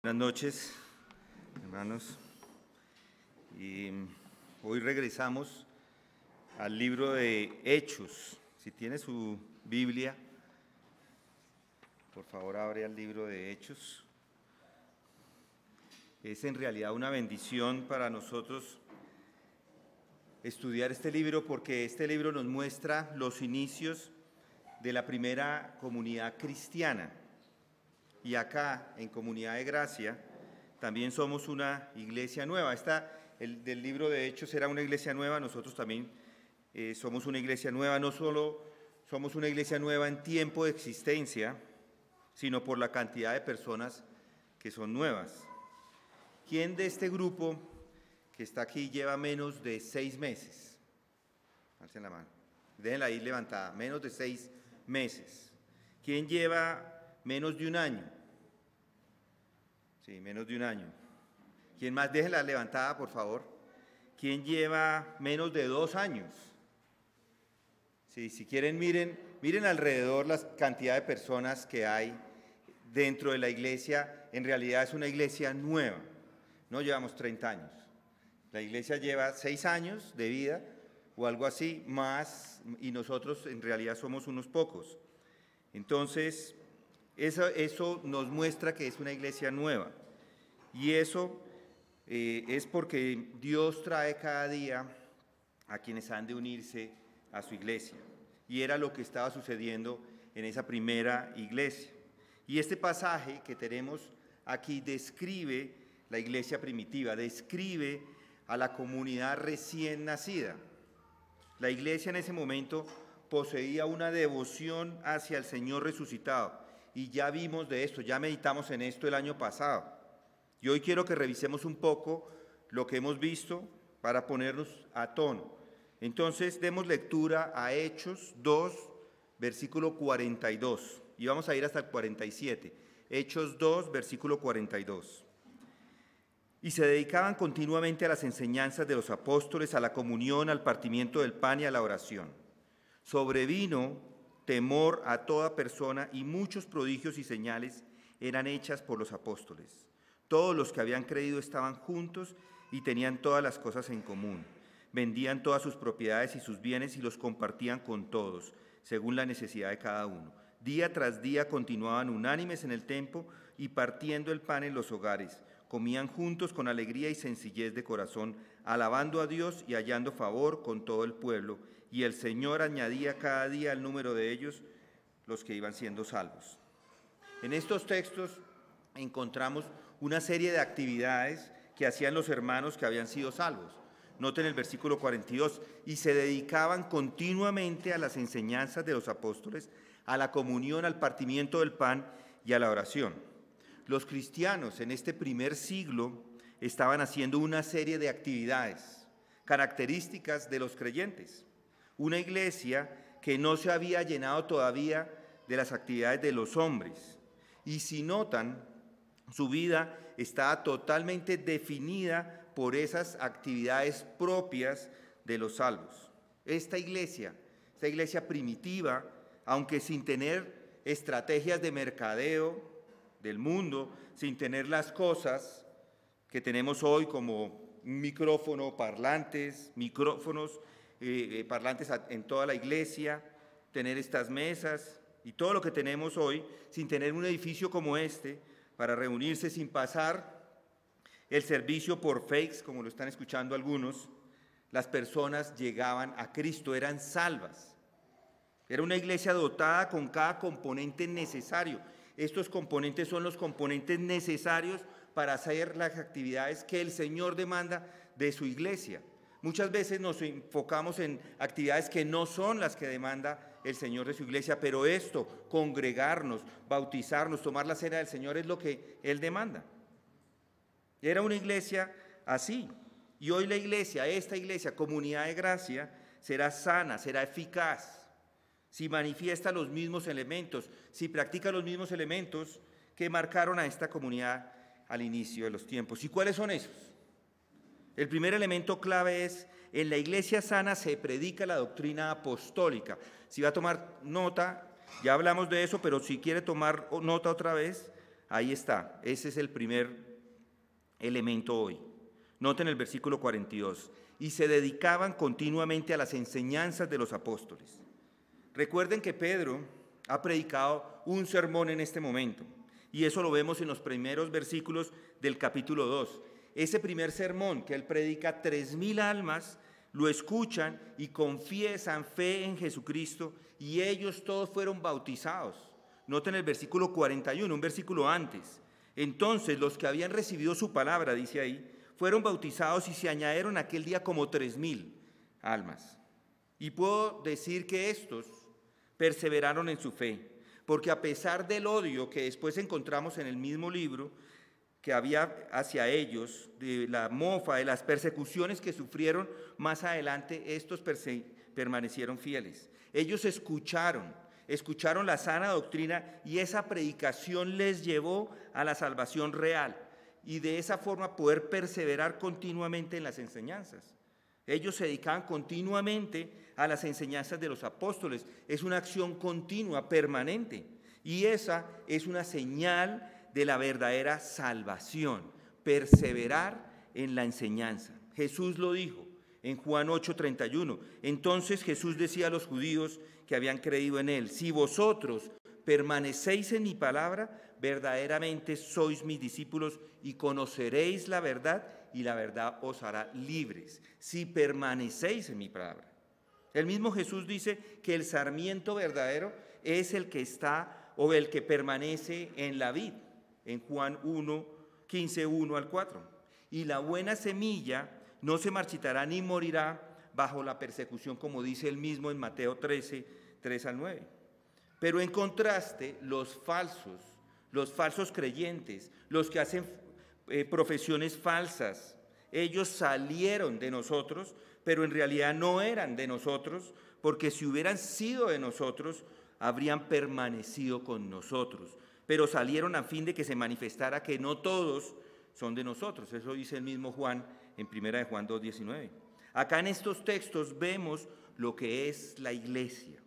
Buenas noches, hermanos. Y hoy regresamos al libro de Hechos. Si tiene su Biblia, por favor abre al libro de Hechos. Es en realidad una bendición para nosotros estudiar este libro porque este libro nos muestra los inicios de la primera comunidad cristiana. Y acá, en Comunidad de Gracia, también somos una iglesia nueva. El del libro de Hechos era una iglesia nueva, nosotros también somos una iglesia nueva. No solo somos una iglesia nueva en tiempo de existencia, sino por la cantidad de personas que son nuevas. ¿Quién de este grupo que está aquí lleva menos de 6 meses? Alcen la mano. Déjenla ahí levantada, menos de 6 meses. ¿Quién lleva menos de un año? Sí, menos de un año. ¿Quién más? Déjenla levantada, por favor. ¿Quién lleva menos de 2 años? Sí, si quieren, miren alrededor la cantidad de personas que hay dentro de la iglesia. En realidad es una iglesia nueva. No llevamos 30 años. La iglesia lleva 6 años de vida o algo así, más, y nosotros en realidad somos unos pocos. Entonces, eso nos muestra que es una iglesia nueva. Y eso es porque Dios trae cada día a quienes han de unirse a su iglesia. Y era lo que estaba sucediendo en esa primera iglesia. Y este pasaje que tenemos aquí describe la iglesia primitiva, describe a la comunidad recién nacida. La iglesia en ese momento poseía una devoción hacia el Señor resucitado. Y ya vimos de esto, ya meditamos en esto el año pasado. Y hoy quiero que revisemos un poco lo que hemos visto para ponernos a tono. Entonces, demos lectura a Hechos 2, versículo 42. Y vamos a ir hasta el 47. Hechos 2, versículo 42. Y se dedicaban continuamente a las enseñanzas de los apóstoles, a la comunión, al partimiento del pan y a la oración. Sobrevino temor a toda persona y muchos prodigios y señales eran hechas por los apóstoles. Todos los que habían creído estaban juntos y tenían todas las cosas en común. Vendían todas sus propiedades y sus bienes y los compartían con todos, según la necesidad de cada uno. Día tras día continuaban unánimes en el templo y partiendo el pan en los hogares. Comían juntos con alegría y sencillez de corazón, alabando a Dios y hallando favor con todo el pueblo. Y el Señor añadía cada día al número de ellos los que iban siendo salvos. En estos textos encontramos una serie de actividades que hacían los hermanos que habían sido salvos. Noten el versículo 42, y se dedicaban continuamente a las enseñanzas de los apóstoles, a la comunión, al partimiento del pan y a la oración. Los cristianos en este primer siglo estaban haciendo una serie de actividades características de los creyentes. Una iglesia que no se había llenado todavía de las actividades de los hombres. Y si notan, su vida estaba totalmente definida por esas actividades propias de los salvos. Esta iglesia primitiva, aunque sin tener estrategias de mercadeo del mundo, sin tener las cosas que tenemos hoy como un micrófono, parlantes en toda la iglesia, tener estas mesas y todo lo que tenemos hoy, sin tener un edificio como este para reunirse, sin pasar el servicio por fakes, como lo están escuchando algunos, las personas llegaban a Cristo, eran salvas. Era una iglesia dotada con cada componente necesario. Estos componentes son los componentes necesarios para hacer las actividades que el Señor demanda de su iglesia. Muchas veces nos enfocamos en actividades que no son las que demanda el Señor de su iglesia, pero esto, congregarnos, bautizarnos, tomar la cena del Señor es lo que Él demanda. Era una iglesia así. Y hoy esta iglesia, Comunidad de Gracia, será sana, será eficaz, si manifiesta los mismos elementos, si practica los mismos elementos que marcaron a esta comunidad al inicio de los tiempos. ¿Y cuáles son esos? El primer elemento clave es, en la iglesia sana se predica la doctrina apostólica. Si va a tomar nota, ya hablamos de eso, pero si quiere tomar nota otra vez, Ahí está, ese es el primer elemento hoy. Noten el versículo 42. Y se dedicaban continuamente a las enseñanzas de los apóstoles. Recuerden que Pedro ha predicado un sermón en este momento, y eso lo vemos en los primeros versículos del capítulo 2. Ese primer sermón que él predica, 3,000 almas lo escuchan y confiesan fe en Jesucristo, y ellos todos fueron bautizados. Noten el versículo 41, un versículo antes. Entonces los que habían recibido su palabra, dice ahí, fueron bautizados y se añadieron aquel día como 3,000 almas. Y puedo decir que estos perseveraron en su fe, porque a pesar del odio que después encontramos en el mismo libro que había hacia ellos, de la mofa, de las persecuciones que sufrieron más adelante, estos permanecieron fieles. Ellos escucharon la sana doctrina, y esa predicación les llevó a la salvación real, y de esa forma poder perseverar continuamente en las enseñanzas. Ellos se dedicaban continuamente a las enseñanzas de los apóstoles. Es una acción continua, permanente, y esa es una señal de la verdadera salvación, perseverar en la enseñanza. Jesús lo dijo en Juan 8:31. Entonces Jesús decía a los judíos que habían creído en él: si vosotros permanecéis en mi palabra, verdaderamente sois mis discípulos y conoceréis la verdad, y la verdad os hará libres. Si permanecéis en mi palabra. El mismo Jesús dice que el sarmiento verdadero es el que está o el que permanece en la vid, en Juan 15, 1 al 4. Y la buena semilla no se marchitará ni morirá bajo la persecución, como dice él mismo en Mateo 13, 3 al 9. Pero en contraste, los falsos creyentes, los que hacen profesiones falsas, ellos salieron de nosotros, pero en realidad no eran de nosotros, porque si hubieran sido de nosotros, habrían permanecido con nosotros. Pero salieron a fin de que se manifestara que no todos son de nosotros. Eso dice el mismo Juan en 1 de Juan 2:19. Acá en estos textos vemos lo que es la iglesia.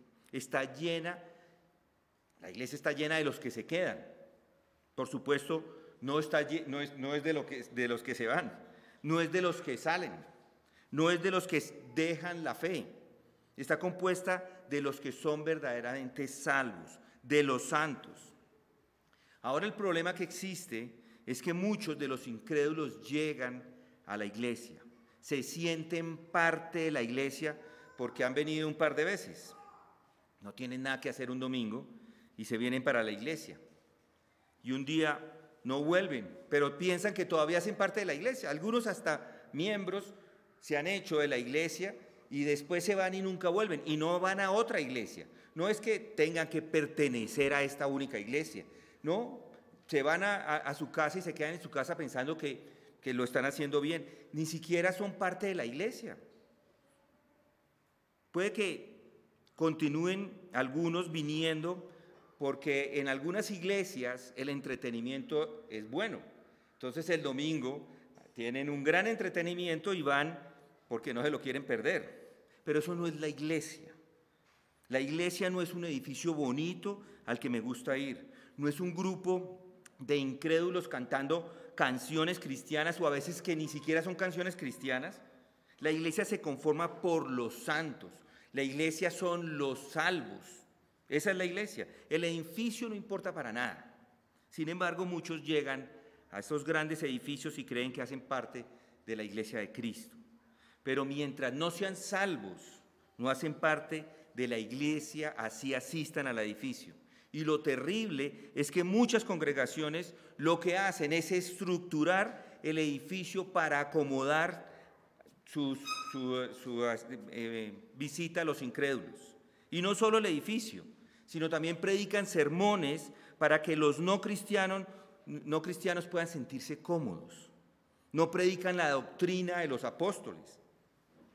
La iglesia está llena de los que se quedan. Por supuesto, no es de los que se van, no es de los que salen, no es de los que dejan la fe. Está compuesta de los que son verdaderamente salvos, de los santos. Ahora el problema que existe es que muchos de los incrédulos llegan a la iglesia, se sienten parte de la iglesia porque han venido un par de veces, no tienen nada que hacer un domingo y se vienen para la iglesia. Y un día no vuelven, pero piensan que todavía hacen parte de la iglesia. Algunos hasta miembros se han hecho de la iglesia y después se van y nunca vuelven, y no van a otra iglesia. No es que tengan que pertenecer a esta única iglesia, no, se van a su casa y se quedan en su casa pensando que lo están haciendo bien. Ni siquiera son parte de la iglesia. Puede que continúen algunos viniendo porque en algunas iglesias el entretenimiento es bueno. Entonces el domingo tienen un gran entretenimiento y van porque no se lo quieren perder. Pero eso no es la iglesia. La iglesia no es un edificio bonito al que me gusta ir. No es un grupo de incrédulos cantando canciones cristianas o a veces que ni siquiera son canciones cristianas. La iglesia se conforma por los santos. La iglesia son los salvos. Esa es la iglesia. El edificio no importa para nada. Sin embargo, muchos llegan a estos grandes edificios y creen que hacen parte de la iglesia de Cristo. Pero mientras no sean salvos, no hacen parte de la iglesia, así asistan al edificio. Y lo terrible es que muchas congregaciones lo que hacen es estructurar el edificio para acomodar su visita a los incrédulos. Y no solo el edificio, sino también predican sermones para que los no cristianos puedan sentirse cómodos. No predican la doctrina de los apóstoles.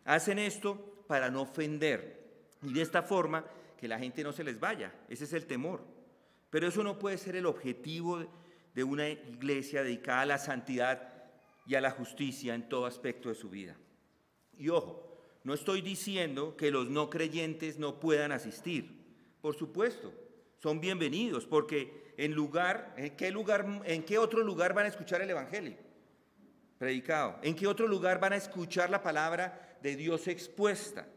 Hacen esto para no ofender y de esta forma que la gente no se les vaya. Ese es el temor. Pero eso no puede ser el objetivo de una iglesia dedicada a la santidad y a la justicia en todo aspecto de su vida. Y ojo, no estoy diciendo que los no creyentes no puedan asistir. Por supuesto, son bienvenidos, porque ¿en qué otro lugar van a escuchar el Evangelio predicado? ¿En qué otro lugar van a escuchar la palabra de Dios expuesta?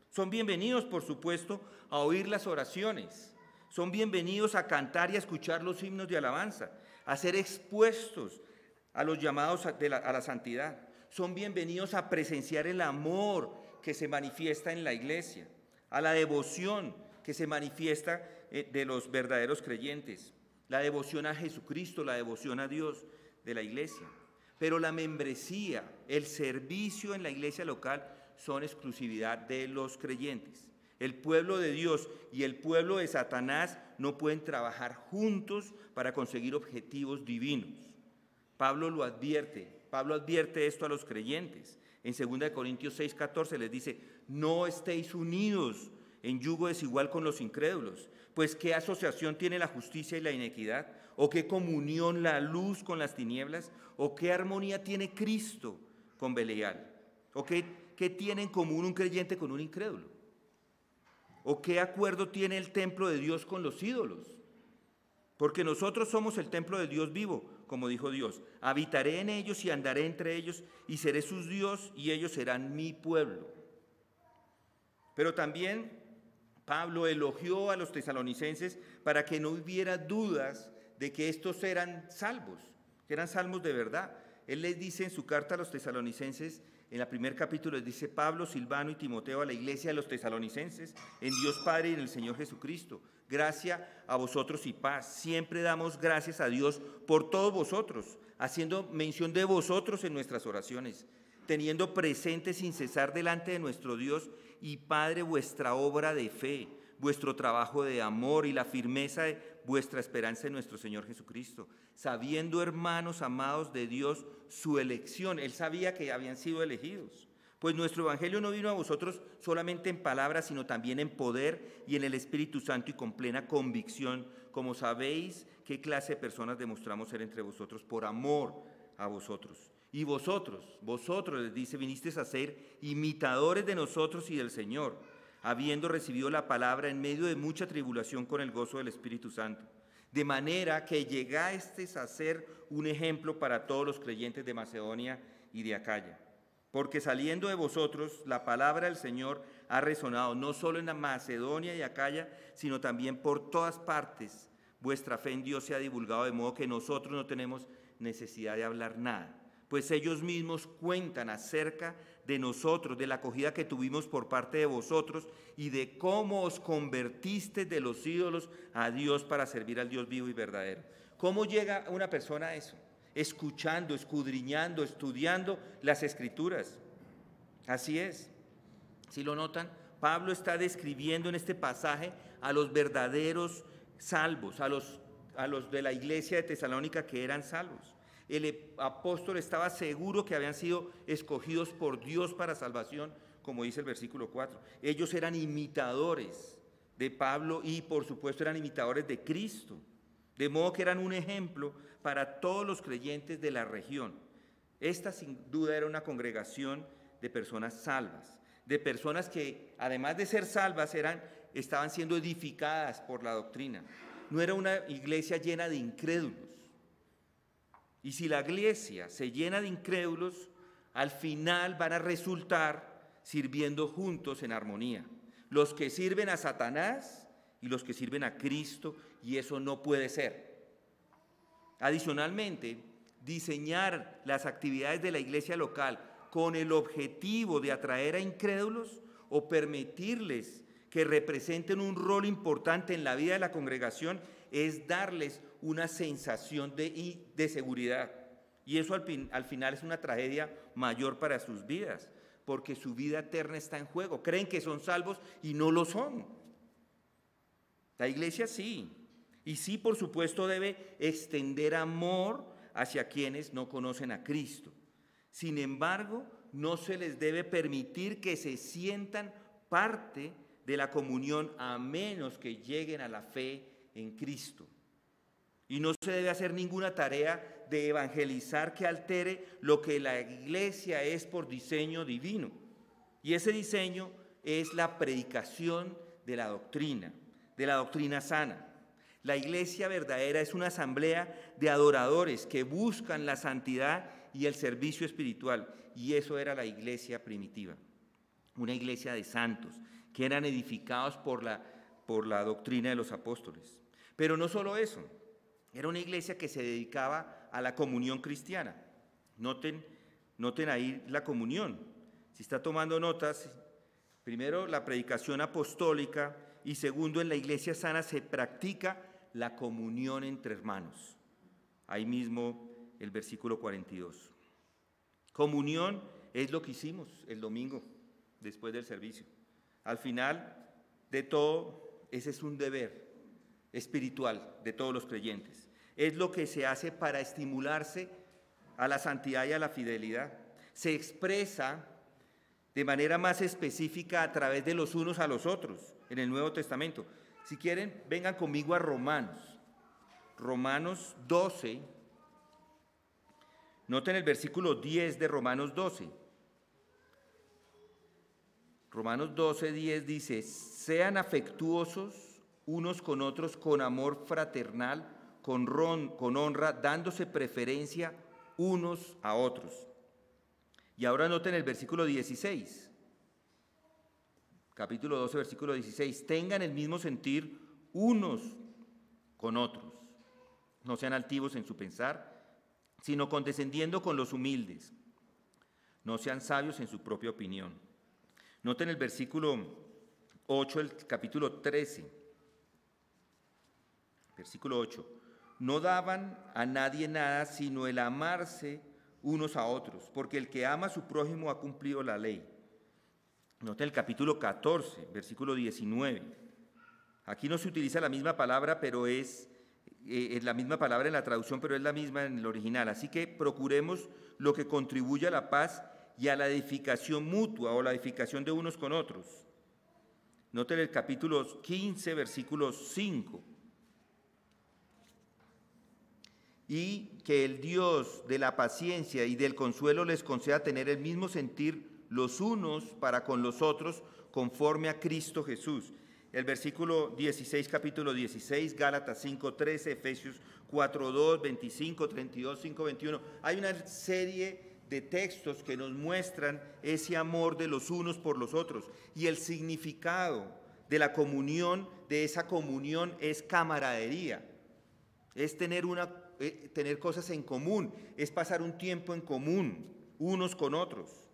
Son bienvenidos, por supuesto, a oír las oraciones. Son bienvenidos a cantar y a escuchar los himnos de alabanza, a ser expuestos a los llamados a la santidad. Son bienvenidos a presenciar el amor que se manifiesta en la iglesia, a la devoción que se manifiesta de los verdaderos creyentes, la devoción a Jesucristo, la devoción a Dios de la iglesia. Pero la membresía, el servicio en la iglesia local son exclusividad de los creyentes. El pueblo de Dios y el pueblo de Satanás no pueden trabajar juntos para conseguir objetivos divinos. Pablo advierte esto a los creyentes. En 2 Corintios 6:14 les dice: no estéis unidos en yugo desigual con los incrédulos, pues ¿qué asociación tiene la justicia y la inequidad? ¿O qué comunión la luz con las tinieblas? ¿O qué armonía tiene Cristo con Belial? ¿O qué tiene en común un creyente con un incrédulo? ¿O qué acuerdo tiene el templo de Dios con los ídolos? Porque nosotros somos el templo de Dios vivo, como dijo Dios. Habitaré en ellos y andaré entre ellos, y seré sus Dios, y ellos serán mi pueblo. Pero también Pablo elogió a los tesalonicenses para que no hubiera dudas de que estos eran salvos de verdad. Él les dice en su carta a los tesalonicenses, en el primer capítulo, les dice: Pablo, Silvano y Timoteo, a la iglesia de los tesalonicenses, en Dios Padre y en el Señor Jesucristo. Gracia a vosotros y paz. Siempre damos gracias a Dios por todos vosotros, haciendo mención de vosotros en nuestras oraciones, teniendo presente sin cesar delante de nuestro Dios y Padre vuestra obra de fe, vuestro trabajo de amor y la firmeza de vuestra esperanza en nuestro Señor Jesucristo, sabiendo, hermanos amados de Dios, su elección. Él sabía que habían sido elegidos, pues nuestro evangelio no vino a vosotros solamente en palabras, sino también en poder y en el Espíritu Santo y con plena convicción, como sabéis qué clase de personas demostramos ser entre vosotros por amor a vosotros. Y vosotros, les dice, vinisteis a ser imitadores de nosotros y del Señor, habiendo recibido la palabra en medio de mucha tribulación con el gozo del Espíritu Santo, de manera que llegasteis a ser un ejemplo para todos los creyentes de Macedonia y de Acaya. Porque saliendo de vosotros, la palabra del Señor ha resonado, no solo en Macedonia y Acaya, sino también por todas partes. Vuestra fe en Dios se ha divulgado, de modo que nosotros no tenemos necesidad de hablar nada, pues ellos mismos cuentan acerca de nosotros, de la acogida que tuvimos por parte de vosotros y de cómo os convertisteis de los ídolos a Dios para servir al Dios vivo y verdadero. ¿Cómo llega una persona a eso? Escuchando, escudriñando, estudiando las Escrituras. Así es. ¿Sí lo notan? Pablo está describiendo en este pasaje a los verdaderos salvos, a los de la iglesia de Tesalónica que eran salvos. El apóstol estaba seguro que habían sido escogidos por Dios para salvación, como dice el versículo 4. Ellos eran imitadores de Pablo y, por supuesto, eran imitadores de Cristo, de modo que eran un ejemplo para todos los creyentes de la región. Esta, sin duda, era una congregación de personas salvas, de personas que, además de ser salvas, estaban siendo edificadas por la doctrina. No era una iglesia llena de incrédulos. Y si la iglesia se llena de incrédulos, al final van a resultar sirviendo juntos en armonía. Los que sirven a Satanás y los que sirven a Cristo, y eso no puede ser. Adicionalmente, diseñar las actividades de la iglesia local con el objetivo de atraer a incrédulos o permitirles que representen un rol importante en la vida de la congregación es darles una sensación de seguridad. Y eso al final es una tragedia mayor para sus vidas, porque su vida eterna está en juego. Creen que son salvos y no lo son. La iglesia sí. Y sí, por supuesto, debe extender amor hacia quienes no conocen a Cristo. Sin embargo, no se les debe permitir que se sientan parte de la comunión a menos que lleguen a la fe en Cristo. Y no se debe hacer ninguna tarea de evangelizar que altere lo que la iglesia es por diseño divino. Y ese diseño es la predicación de la doctrina sana. La iglesia verdadera es una asamblea de adoradores que buscan la santidad y el servicio espiritual. Y eso era la iglesia primitiva. Una iglesia de santos que eran edificados por la doctrina de los apóstoles. Pero no solo eso, era una iglesia que se dedicaba a la comunión cristiana. Noten ahí la comunión. Si está tomando notas, primero la predicación apostólica y segundo, en la iglesia sana se practica la comunión entre hermanos. Ahí mismo el versículo 42. Comunión es lo que hicimos el domingo después del servicio. Al final de todo, ese es un deber espiritual de todos los creyentes. Es lo que se hace para estimularse a la santidad y a la fidelidad. Se expresa de manera más específica a través de los unos a los otros en el Nuevo Testamento. Si quieren, vengan conmigo a Romanos. Romanos 12. Noten el versículo 10 de Romanos 12. Romanos 12, 10 dice: sean afectuosos unos con otros con amor fraternal, con honra, dándose preferencia unos a otros. Y ahora noten el versículo 16. Capítulo 12, versículo 16. Tengan el mismo sentir unos con otros. No sean altivos en su pensar, sino condescendiendo con los humildes. No sean sabios en su propia opinión. Noten el versículo 8 del capítulo 13. Versículo 8. No daban a nadie nada sino el amarse unos a otros, porque el que ama a su prójimo ha cumplido la ley. Noten el capítulo 14, versículo 19. Aquí no se utiliza la misma palabra, pero es la misma palabra en la traducción, pero es la misma en el original. Así que procuremos lo que contribuya a la paz y a la edificación mutua o la edificación de unos con otros. Noten el capítulo 15, versículo 5. Y que el Dios de la paciencia y del consuelo les conceda tener el mismo sentir los unos para con los otros, conforme a Cristo Jesús. El versículo 16, capítulo 16, Gálatas 5:13, Efesios 4:2, 25, 32, 5, 21. Hay una serie de textos que nos muestran ese amor de los unos por los otros. Y el significado de la comunión, de esa comunión, es camaradería. Es tener cosas en común, es pasar un tiempo en común, unos con otros.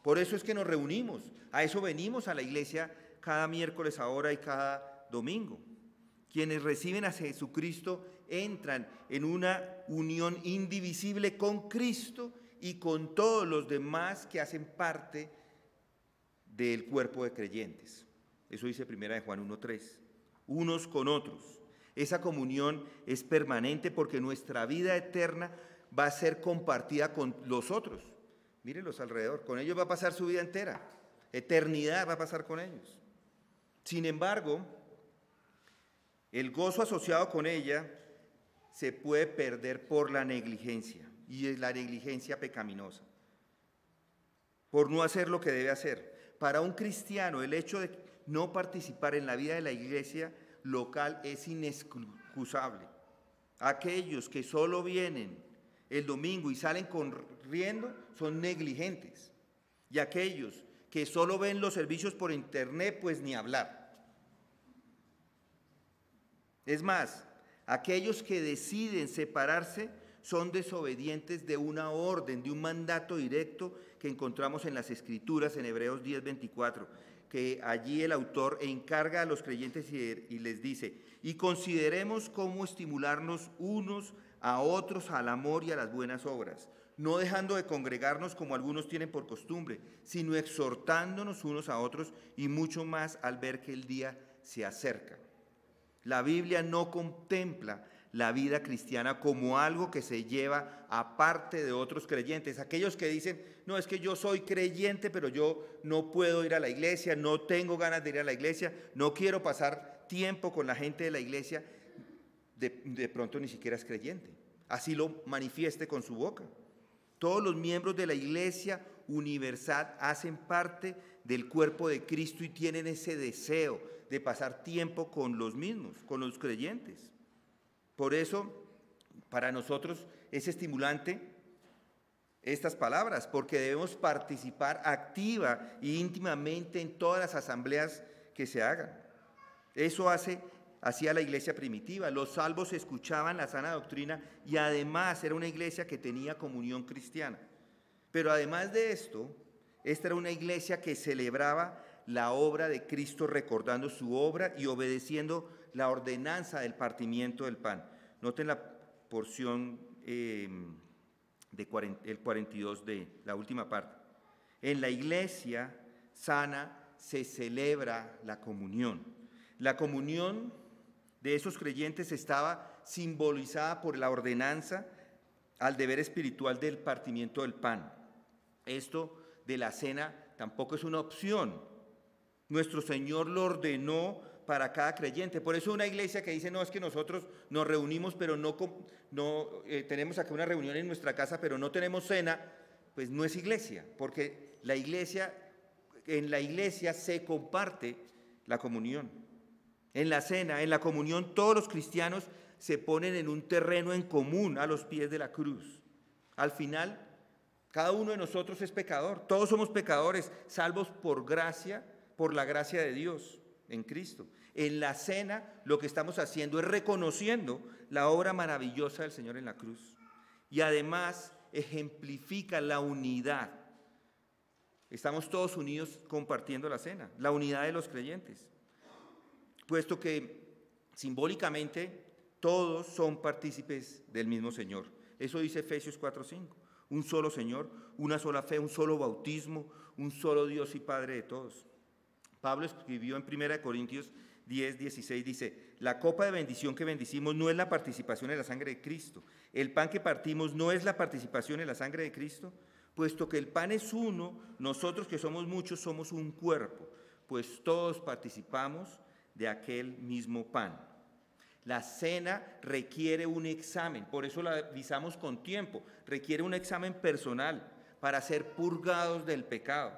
Por eso es que nos reunimos, a eso venimos a la iglesia cada miércoles ahora y cada domingo. Quienes reciben a Jesucristo entran en una unión indivisible con Cristo y con todos los demás que hacen parte del cuerpo de creyentes. Eso dice 1 Juan 1:3, unos con otros. Esa comunión es permanente porque nuestra vida eterna va a ser compartida con los otros. Mírenlos alrededor, con ellos va a pasar su vida entera, eternidad va a pasar con ellos. Sin embargo, el gozo asociado con ella se puede perder por la negligencia, y es la negligencia pecaminosa, por no hacer lo que debe hacer. Para un cristiano, el hecho de no participar en la vida de la iglesia local es inexcusable. Aquellos que solo vienen el domingo y salen corriendo son negligentes. Y aquellos que solo ven los servicios por internet, pues ni hablar. Es más, aquellos que deciden separarse son desobedientes de una orden, de un mandato directo que encontramos en las Escrituras, en Hebreos 10:24, que allí el autor encarga a los creyentes y les dice: y consideremos cómo estimularnos unos a otros al amor y a las buenas obras, no dejando de congregarnos como algunos tienen por costumbre, sino exhortándonos unos a otros, y mucho más al ver que el día se acerca. La Biblia no contempla la vida cristiana como algo que se lleva aparte de otros creyentes. Aquellos que dicen: no, es que yo soy creyente, pero yo no puedo ir a la iglesia, no tengo ganas de ir a la iglesia, no quiero pasar tiempo con la gente de la iglesia, de pronto ni siquiera es creyente. Así lo manifieste con su boca. Todos los miembros de la iglesia universal hacen parte del cuerpo de Cristo y tienen ese deseo de pasar tiempo con los mismos, con los creyentes. Por eso, para nosotros es estimulante estas palabras, porque debemos participar activa e íntimamente en todas las asambleas que se hagan. Eso hacía la iglesia primitiva. Los salvos escuchaban la sana doctrina y además era una iglesia que tenía comunión cristiana. Pero además de esto, esta era una iglesia que celebraba la obra de Cristo, recordando su obra y obedeciendo la ordenanza del partimiento del pan. Noten la porción el 42d, la última parte. En la iglesia sana se celebra la comunión. La comunión de esos creyentes estaba simbolizada por la ordenanza al deber espiritual del partimiento del pan. Esto de la cena tampoco es una opción. Nuestro Señor lo ordenó para cada creyente. Por eso una iglesia que dice, no, es que nosotros nos reunimos, pero tenemos acá una reunión en nuestra casa, pero no tenemos cena, pues no es iglesia, porque en la iglesia se comparte la comunión. En la cena, en la comunión, todos los cristianos se ponen en un terreno en común a los pies de la cruz. Al final, cada uno de nosotros es pecador, todos somos pecadores, salvos por gracia, por la gracia de Dios en Cristo. En la cena lo que estamos haciendo es reconociendo la obra maravillosa del Señor en la cruz. Y además ejemplifica la unidad. Estamos todos unidos compartiendo la cena, la unidad de los creyentes. Puesto que simbólicamente todos son partícipes del mismo Señor. Eso dice Efesios 4:5. Un solo Señor, una sola fe, un solo bautismo, un solo Dios y Padre de todos. Pablo escribió en 1 Corintios 10:16, dice, la copa de bendición que bendicimos no es la participación en la sangre de Cristo. El pan que partimos no es la participación en la sangre de Cristo. Puesto que el pan es uno, nosotros que somos muchos somos un cuerpo, pues todos participamos de aquel mismo pan. La cena requiere un examen, por eso la avisamos con tiempo, requiere un examen personal para ser purgados del pecado.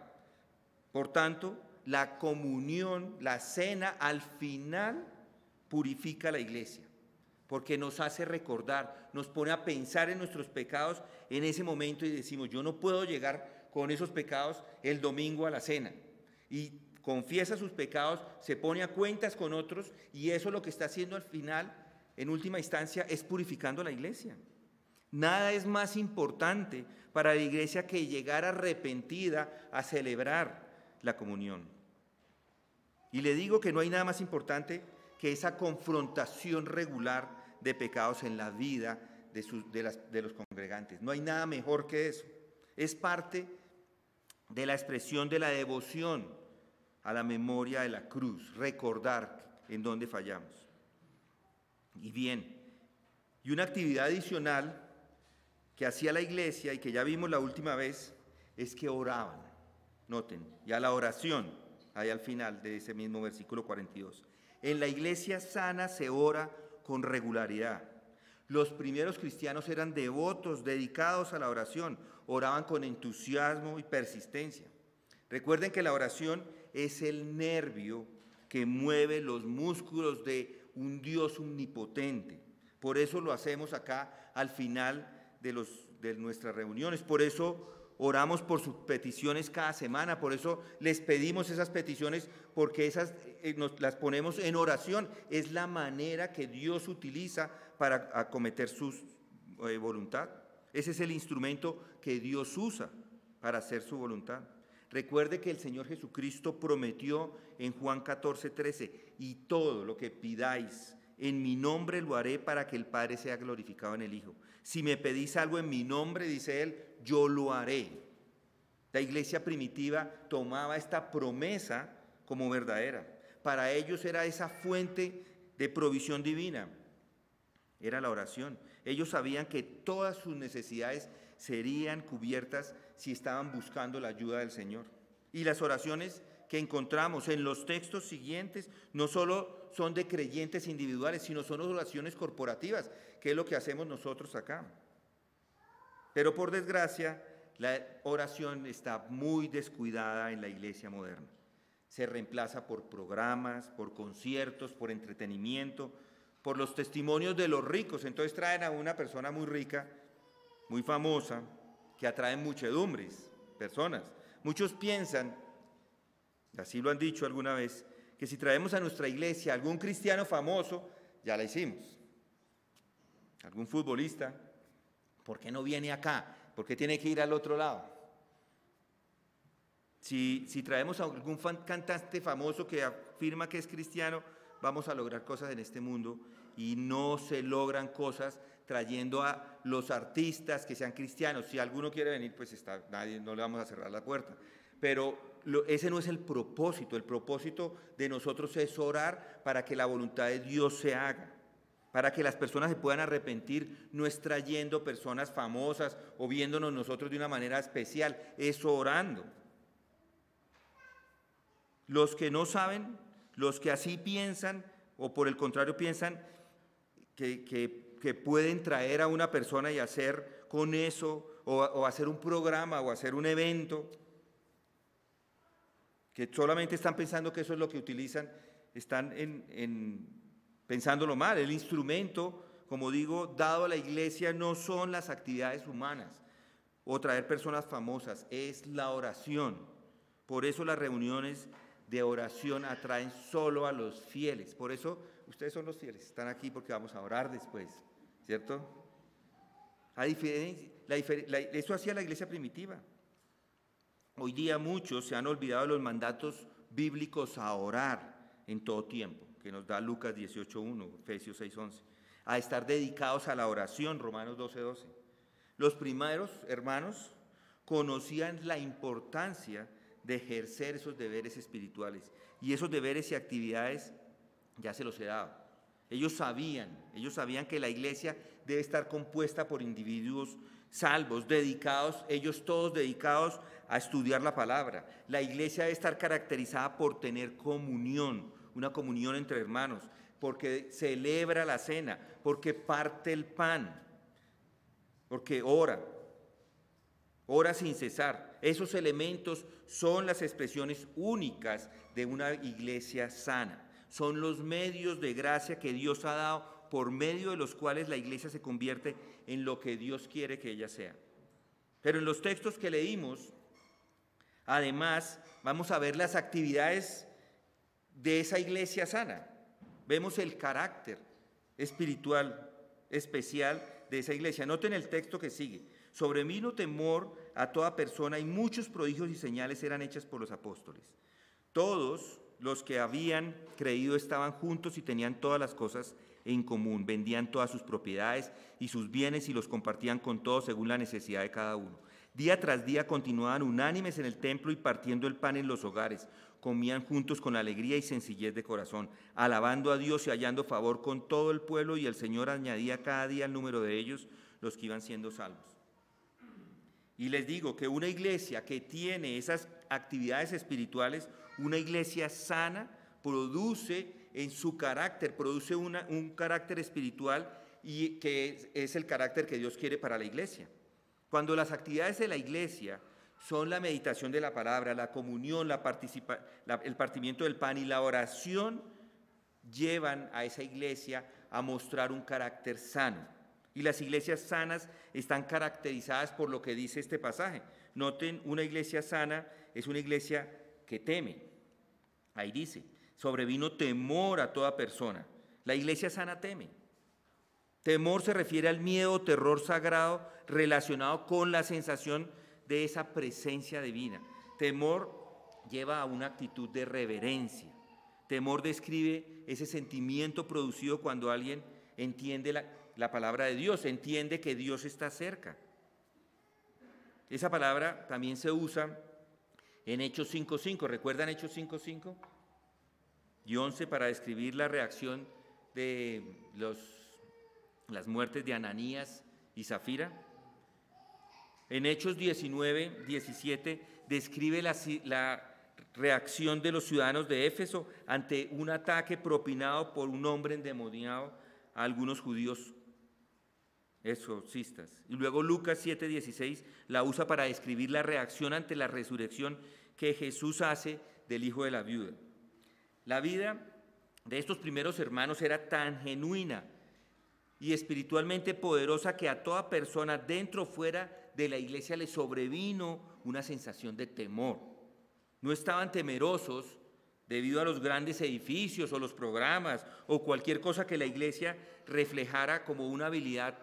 Por tanto, la comunión, la cena al final purifica la iglesia, porque nos hace recordar, nos pone a pensar en nuestros pecados en ese momento y decimos, yo no puedo llegar con esos pecados el domingo a la cena. Y confiesa sus pecados, se pone a cuentas con otros y eso lo que está haciendo al final, en última instancia, es purificando la iglesia. Nada es más importante para la iglesia que llegar arrepentida a celebrar la comunión. Y le digo que no hay nada más importante que esa confrontación regular de pecados en la vida de los congregantes. No hay nada mejor que eso. Es parte de la expresión de la devoción a la memoria de la cruz, recordar en dónde fallamos. Y bien, y una actividad adicional que hacía la iglesia y que ya vimos la última vez, es que oraban. Noten, ya la oración, ahí al final de ese mismo versículo 42. En la iglesia sana se ora con regularidad. Los primeros cristianos eran devotos, dedicados a la oración, oraban con entusiasmo y persistencia. Recuerden que la oración es el nervio que mueve los músculos de un Dios omnipotente. Por eso lo hacemos acá al final de nuestras reuniones. Por eso oramos por sus peticiones cada semana. Por eso les pedimos esas peticiones, porque esas las ponemos en oración. Es la manera que Dios utiliza para acometer su voluntad. Ese es el instrumento que Dios usa para hacer su voluntad. Recuerde que el Señor Jesucristo prometió en Juan 14:13, y todo lo que pidáis en mi nombre lo haré para que el Padre sea glorificado en el Hijo. Si me pedís algo en mi nombre, dice Él, yo lo haré. La iglesia primitiva tomaba esta promesa como verdadera. Para ellos era esa fuente de provisión divina, era la oración. Ellos sabían que todas sus necesidades serían cubiertas si estaban buscando la ayuda del Señor. Y las oraciones que encontramos en los textos siguientes no solo son de creyentes individuales, sino son oraciones corporativas, que es lo que hacemos nosotros acá. Pero por desgracia, la oración está muy descuidada en la iglesia moderna. Se reemplaza por programas, por conciertos, por entretenimiento, por los testimonios de los ricos. Entonces traen a una persona muy rica, muy famosa, que atrae muchedumbres, personas. Muchos piensan, así lo han dicho alguna vez, que si traemos a nuestra iglesia algún cristiano famoso, ya la hicimos. Algún futbolista, ¿por qué no viene acá? ¿Por qué tiene que ir al otro lado? Si traemos a algún cantante famoso que afirma que es cristiano, vamos a lograr cosas en este mundo, y no se logran cosas trayendo a los artistas que sean cristianos. Si alguno quiere venir, pues está, nadie, no le vamos a cerrar la puerta. Pero ese no es el propósito. El propósito de nosotros es orar para que la voluntad de Dios se haga, para que las personas se puedan arrepentir. No es trayendo personas famosas o viéndonos nosotros de una manera especial, es orando. Los que no saben, los que así piensan, o por el contrario piensan que pueden traer a una persona y hacer con eso, o hacer un programa, o hacer un evento, que solamente están pensando que eso es lo que utilizan, están pensándolo mal. El instrumento, como digo, dado a la iglesia, no son las actividades humanas o traer personas famosas, es la oración. Por eso las reuniones de oración atraen solo a los fieles. Por eso ustedes son los fieles, están aquí porque vamos a orar después, ¿cierto? Eso hacía la iglesia primitiva. Hoy día muchos se han olvidado de los mandatos bíblicos a orar en todo tiempo, que nos da Lucas 18:1, Efesios 6:11, a estar dedicados a la oración, Romanos 12:12. Los primeros hermanos conocían la importancia de ejercer esos deberes espirituales, y esos deberes y actividades ya se los he dado. Ellos sabían que la iglesia debe estar compuesta por individuos salvos, dedicados, ellos todos dedicados a estudiar la palabra. La iglesia debe estar caracterizada por tener comunión, una comunión entre hermanos, porque celebra la cena, porque parte el pan, porque ora sin cesar. Esos elementos son las expresiones únicas de una iglesia sana. Son los medios de gracia que Dios ha dado, por medio de los cuales la iglesia se convierte en lo que Dios quiere que ella sea. Pero en los textos que leímos, además, vamos a ver las actividades de esa iglesia sana. Vemos el carácter espiritual especial de esa iglesia. Noten el texto que sigue. Sobrevino temor a toda persona, y muchos prodigios y señales eran hechas por los apóstoles. Todos los que habían creído estaban juntos y tenían todas las cosas en común. Vendían todas sus propiedades y sus bienes y los compartían con todos según la necesidad de cada uno. Día tras día continuaban unánimes en el templo y partiendo el pan en los hogares. Comían juntos con alegría y sencillez de corazón, alabando a Dios y hallando favor con todo el pueblo, y el Señor añadía cada día el número de ellos, los que iban siendo salvos. Y les digo que una iglesia que tiene esas actividades espirituales, una iglesia sana, produce en su carácter, produce un carácter espiritual, y que es el carácter que Dios quiere para la iglesia. Cuando las actividades de la iglesia son la meditación de la palabra, la comunión, el partimiento del pan y la oración, llevan a esa iglesia a mostrar un carácter sano. Y las iglesias sanas están caracterizadas por lo que dice este pasaje. Noten, una iglesia sana es una iglesia que teme. Ahí dice, sobrevino temor a toda persona. La iglesia sana teme. Temor se refiere al miedo o terror sagrado relacionado con la sensación de esa presencia divina. Temor lleva a una actitud de reverencia. Temor describe ese sentimiento producido cuando alguien entiende la palabra de Dios, entiende que Dios está cerca. Esa palabra también se usa en Hechos 5:5. ¿Recuerdan Hechos 5:5 y 11 para describir la reacción de las muertes de Ananías y Zafira? En Hechos 19:17 describe la reacción de los ciudadanos de Éfeso ante un ataque propinado por un hombre endemoniado a algunos judíos exorcistas. Y luego Lucas 7:16 la usa para describir la reacción ante la resurrección que Jesús hace del hijo de la viuda. La vida de estos primeros hermanos era tan genuina y espiritualmente poderosa que a toda persona dentro o fuera de la iglesia le sobrevino una sensación de temor. No estaban temerosos debido a los grandes edificios o los programas o cualquier cosa que la iglesia reflejara como una habilidad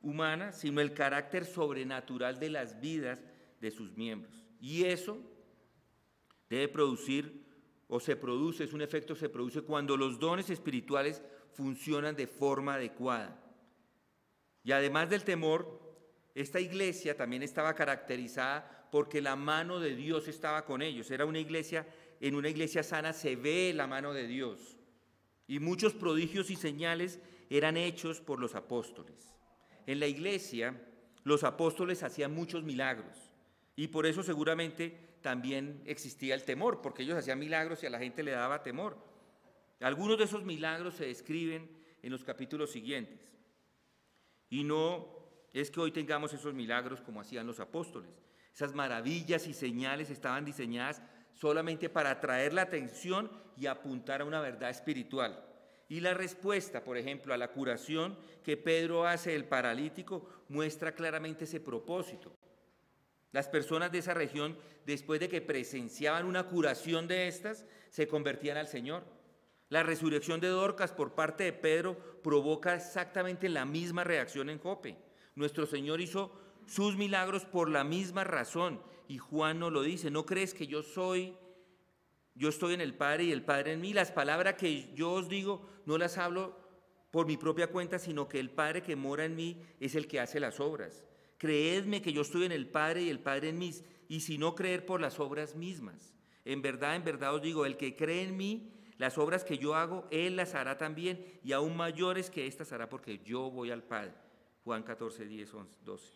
humana, sino el carácter sobrenatural de las vidas de sus miembros. Y eso debe producir, o se produce, es un efecto que se produce cuando los dones espirituales funcionan de forma adecuada. Y además del temor, esta iglesia también estaba caracterizada porque la mano de Dios estaba con ellos. Era una iglesia, en una iglesia sana se ve la mano de Dios. Y muchos prodigios y señales eran hechos por los apóstoles. En la iglesia, los apóstoles hacían muchos milagros. Y por eso seguramente también existía el temor, porque ellos hacían milagros y a la gente le daba temor. Algunos de esos milagros se describen en los capítulos siguientes. Y no es que hoy tengamos esos milagros como hacían los apóstoles. Esas maravillas y señales estaban diseñadas solamente para atraer la atención y apuntar a una verdad espiritual. Y la respuesta, por ejemplo, a la curación que Pedro hace del paralítico muestra claramente ese propósito. Las personas de esa región, después de que presenciaban una curación de estas, se convertían al Señor. La resurrección de Dorcas por parte de Pedro provoca exactamente la misma reacción en Jope. Nuestro Señor hizo sus milagros por la misma razón, y Juan nos lo dice: ¿no crees que yo estoy en el Padre y el Padre en mí? Las palabras que yo os digo no las hablo por mi propia cuenta, sino que el Padre que mora en mí es el que hace las obras. Creedme que yo estoy en el Padre y el Padre en mí, y si no, creer por las obras mismas. En verdad os digo, el que cree en mí, las obras que yo hago, él las hará también, y aún mayores que estas hará, porque yo voy al Padre. Juan 14, 10, 11, 12.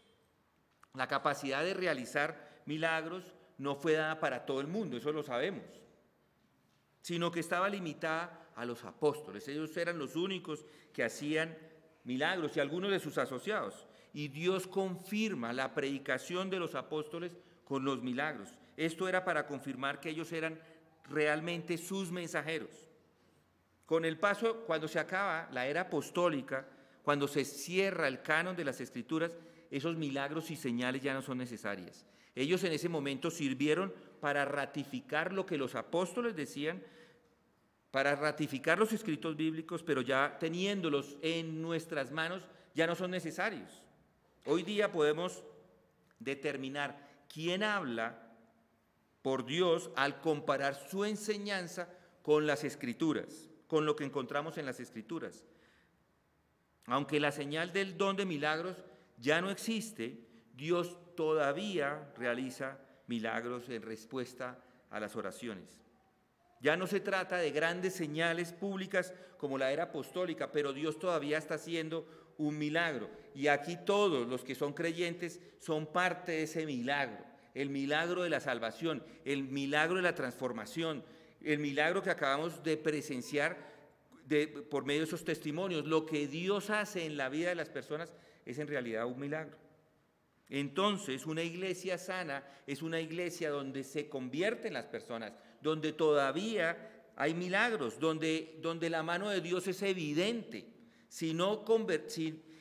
La capacidad de realizar milagros no fue dada para todo el mundo, eso lo sabemos, sino que estaba limitada a los apóstoles. Ellos eran los únicos que hacían milagros y algunos de sus asociados. Y Dios confirma la predicación de los apóstoles con los milagros. Esto era para confirmar que ellos eran realmente sus mensajeros. Con el paso, cuando se acaba la era apostólica, cuando se cierra el canon de las Escrituras, esos milagros y señales ya no son necesarias. Ellos en ese momento sirvieron para ratificar lo que los apóstoles decían, para ratificar los escritos bíblicos, pero ya teniéndolos en nuestras manos ya no son necesarios. Hoy día podemos determinar quién habla por Dios al comparar su enseñanza con las Escrituras, con lo que encontramos en las Escrituras. Aunque la señal del don de milagros ya no existe, Dios todavía realiza milagros en respuesta a las oraciones. Ya no se trata de grandes señales públicas como la era apostólica, pero Dios todavía está haciendo un milagro. Y aquí todos los que son creyentes son parte de ese milagro. El milagro de la salvación, el milagro de la transformación, el milagro que acabamos de presenciar por medio de esos testimonios. Lo que Dios hace en la vida de las personas es en realidad un milagro. Entonces, una iglesia sana es una iglesia donde se convierten las personas, donde todavía hay milagros, donde la mano de Dios es evidente. Si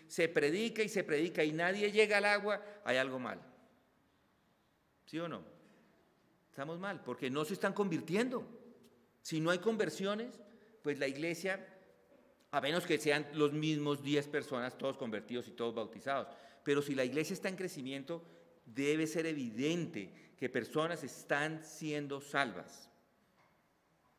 se predica y nadie llega al agua, hay algo mal. ¿Sí o no? Estamos mal, porque no se están convirtiendo. Si no hay conversiones, pues la iglesia, a menos que sean los mismos 10 personas, todos convertidos y todos bautizados, pero si la iglesia está en crecimiento, debe ser evidente que personas están siendo salvas.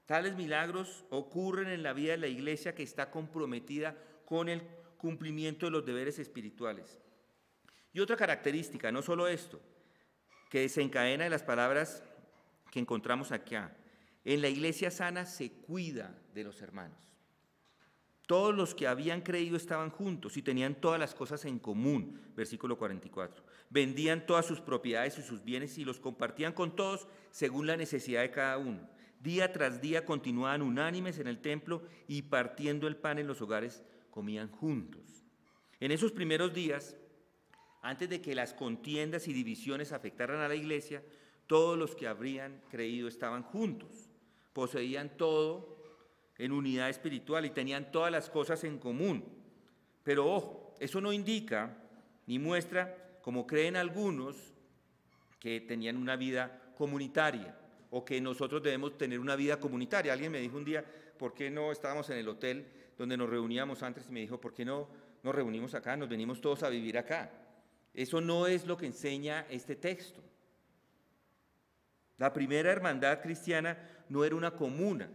Tales milagros ocurren en la vida de la iglesia que está comprometida con el cumplimiento de los deberes espirituales. Y otra característica, no solo esto, que desencadena de las palabras que encontramos acá. En la iglesia sana se cuida de los hermanos. Todos los que habían creído estaban juntos y tenían todas las cosas en común, versículo 44. Vendían todas sus propiedades y sus bienes y los compartían con todos según la necesidad de cada uno. Día tras día continuaban unánimes en el templo y partiendo el pan en los hogares comían juntos. En esos primeros días, antes de que las contiendas y divisiones afectaran a la iglesia, todos los que habrían creído estaban juntos, poseían todo, en unidad espiritual y tenían todas las cosas en común. Pero ojo, eso no indica ni muestra, como creen algunos, que tenían una vida comunitaria o que nosotros debemos tener una vida comunitaria. Alguien me dijo un día, ¿por qué no estábamos en el hotel donde nos reuníamos antes? Y me dijo, ¿por qué no nos reunimos acá? Nos venimos todos a vivir acá. Eso no es lo que enseña este texto. La primera hermandad cristiana no era una comuna,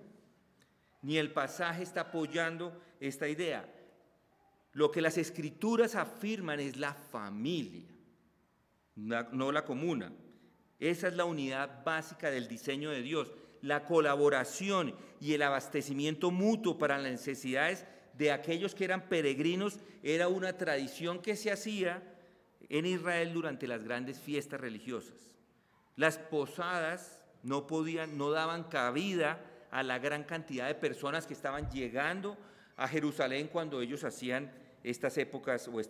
ni el pasaje está apoyando esta idea. Lo que las Escrituras afirman es la familia, no la comuna. Esa es la unidad básica del diseño de Dios, la colaboración y el abastecimiento mutuo para las necesidades de aquellos que eran peregrinos. Era una tradición que se hacía en Israel durante las grandes fiestas religiosas. Las posadas no daban cabida a la gran cantidad de personas que estaban llegando a Jerusalén cuando ellos hacían estas épocas o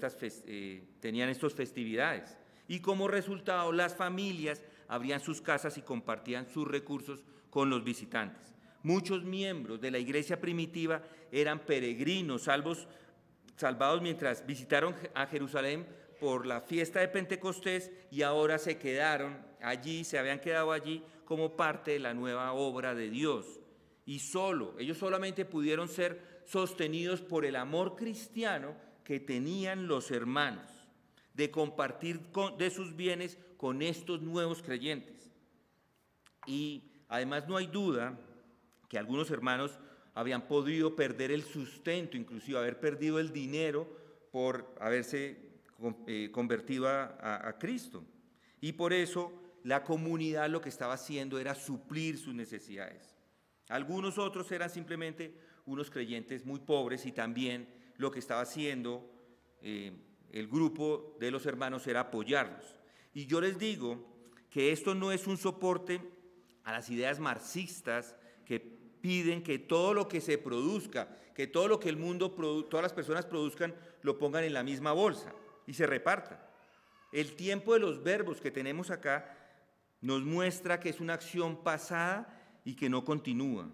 tenían estas festividades. Y como resultado, las familias abrían sus casas y compartían sus recursos con los visitantes. Muchos miembros de la iglesia primitiva eran peregrinos, salvados mientras visitaron a Jerusalén por la fiesta de Pentecostés y ahora se habían quedado allí como parte de la nueva obra de Dios. Y ellos solamente pudieron ser sostenidos por el amor cristiano que tenían los hermanos, de compartir de sus bienes con estos nuevos creyentes. Y además no hay duda que algunos hermanos habían podido perder el sustento, inclusive haber perdido el dinero por haberse convertido a Cristo. Y por eso la comunidad lo que estaba haciendo era suplir sus necesidades. Algunos otros eran simplemente unos creyentes muy pobres y también lo que estaba haciendo el grupo de los hermanos era apoyarlos. Y yo les digo que esto no es un soporte a las ideas marxistas que piden que todo lo que se produzca, que todo lo que el mundo, todas las personas produzcan, lo pongan en la misma bolsa y se reparta. El tiempo de los verbos que tenemos acá nos muestra que es una acción pasada y que no continúa.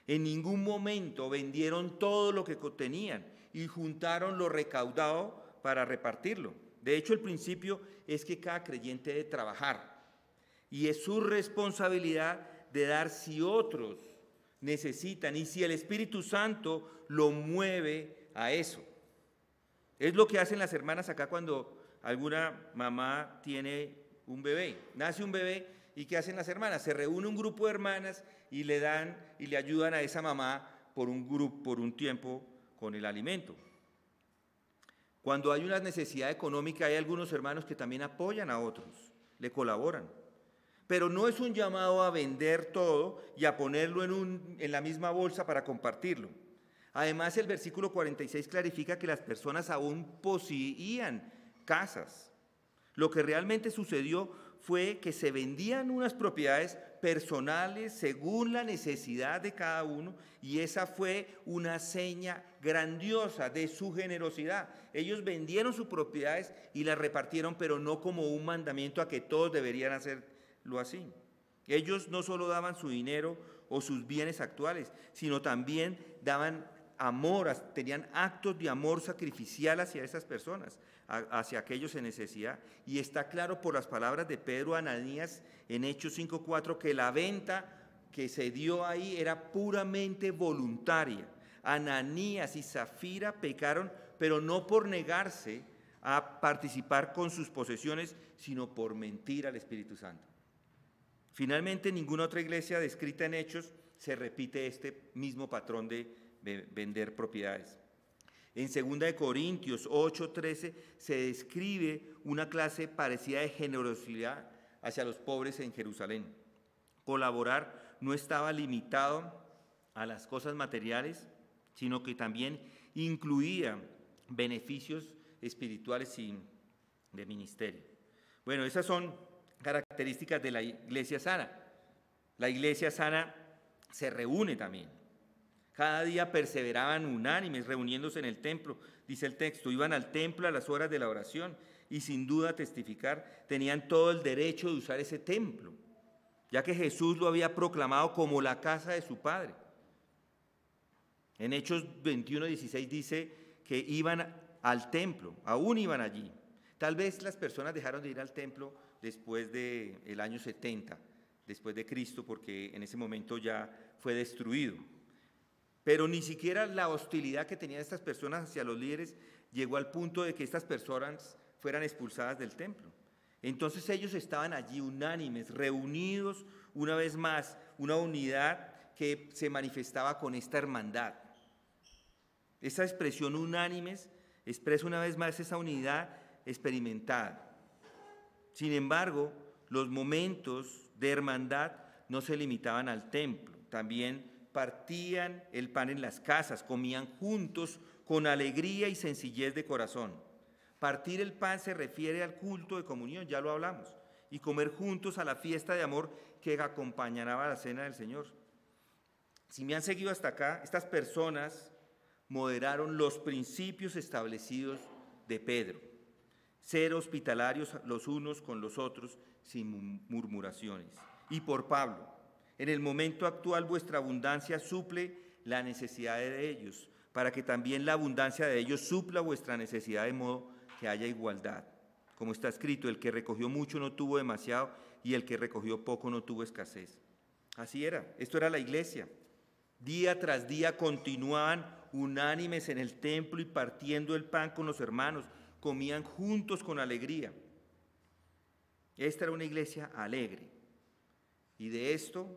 En ningún momento vendieron todo lo que tenían y juntaron lo recaudado para repartirlo. De hecho, el principio es que cada creyente debe trabajar y es su responsabilidad de dar si otros necesitan y si el Espíritu Santo lo mueve a eso. Es lo que hacen las hermanas acá cuando alguna mamá tiene un bebé, nace un bebé. ¿Y qué hacen las hermanas? Se reúne un grupo de hermanas y le dan y le ayudan a esa mamá por un tiempo con el alimento. Cuando hay una necesidad económica, hay algunos hermanos que también apoyan a otros, le colaboran. Pero no es un llamado a vender todo y a ponerlo en la misma bolsa para compartirlo. Además, el versículo 46 clarifica que las personas aún poseían casas. Lo que realmente sucedió fue que se vendían unas propiedades personales según la necesidad de cada uno, y esa fue una seña grandiosa de su generosidad. Ellos vendieron sus propiedades y las repartieron, pero no como un mandamiento a que todos deberían hacerlo así. Ellos no solo daban su dinero o sus bienes actuales, sino también daban amor, tenían actos de amor sacrificial hacia esas personas, hacia aquellos en necesidad. Y está claro por las palabras de Pedro a Ananías en Hechos 5:4 que la venta que se dio ahí era puramente voluntaria. Ananías y Zafira pecaron, pero no por negarse a participar con sus posesiones, sino por mentir al Espíritu Santo. Finalmente, en ninguna otra iglesia descrita en Hechos se repite este mismo patrón de vender propiedades. En 2 Corintios 8:13 se describe una clase parecida de generosidad hacia los pobres en Jerusalén. Colaborar no estaba limitado a las cosas materiales, sino que también incluía beneficios espirituales y de ministerio. Bueno, esas son características de la iglesia sana. La iglesia sana se reúne también. Cada día perseveraban unánimes, reuniéndose en el templo, dice el texto. Iban al templo a las horas de la oración y sin duda testificar, tenían todo el derecho de usar ese templo, ya que Jesús lo había proclamado como la casa de su Padre. En Hechos 21:16 dice que iban al templo, aún iban allí. Tal vez las personas dejaron de ir al templo después del año 70, después de Cristo, porque en ese momento ya fue destruido. Pero ni siquiera la hostilidad que tenían estas personas hacia los líderes llegó al punto de que estas personas fueran expulsadas del templo. Entonces ellos estaban allí unánimes, reunidos una vez más, una unidad que se manifestaba con esta hermandad. Esa expresión unánimes expresa una vez más esa unidad experimentada. Sin embargo, los momentos de hermandad no se limitaban al templo, también partían el pan en las casas, comían juntos con alegría y sencillez de corazón. Partir el pan se refiere al culto de comunión, ya lo hablamos, y comer juntos a la fiesta de amor que acompañaba a la cena del Señor. Si me han seguido hasta acá, estas personas moderaron los principios establecidos de Pedro. Ser hospitalarios los unos con los otros sin murmuraciones. Y por Pablo, en el momento actual vuestra abundancia suple la necesidad de ellos, para que también la abundancia de ellos supla vuestra necesidad, de modo que haya igualdad. Como está escrito, el que recogió mucho no tuvo demasiado, y el que recogió poco no tuvo escasez. Así era, esto era la iglesia. Día tras día continuaban unánimes en el templo y partiendo el pan con los hermanos, comían juntos con alegría. Esta era una iglesia alegre. Y de esto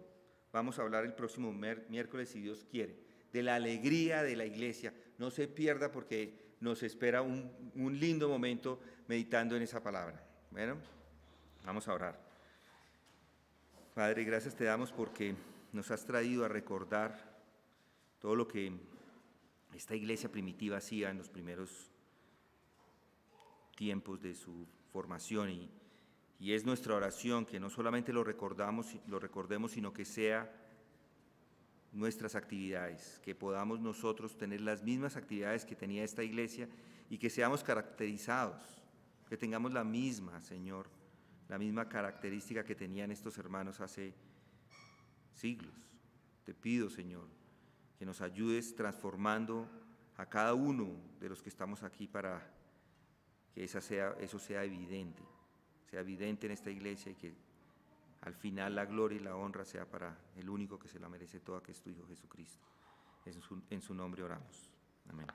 vamos a hablar el próximo miércoles, si Dios quiere, de la alegría de la iglesia. No se pierda porque nos espera un lindo momento meditando en esa palabra. Bueno, vamos a orar. Padre, gracias te damos porque nos has traído a recordar todo lo que esta iglesia primitiva hacía en los primeros tiempos de su formación y es nuestra oración que no solamente lo recordemos, sino que sea nuestras actividades, que podamos nosotros tener las mismas actividades que tenía esta iglesia y que seamos caracterizados, que tengamos la misma, Señor, la misma característica que tenían estos hermanos hace siglos. Te pido, Señor, que nos ayudes transformando a cada uno de los que estamos aquí para que eso sea evidente en esta iglesia y que al final la gloria y la honra sea para el único que se la merece toda, que es tu Hijo Jesucristo. En su nombre oramos. Amén.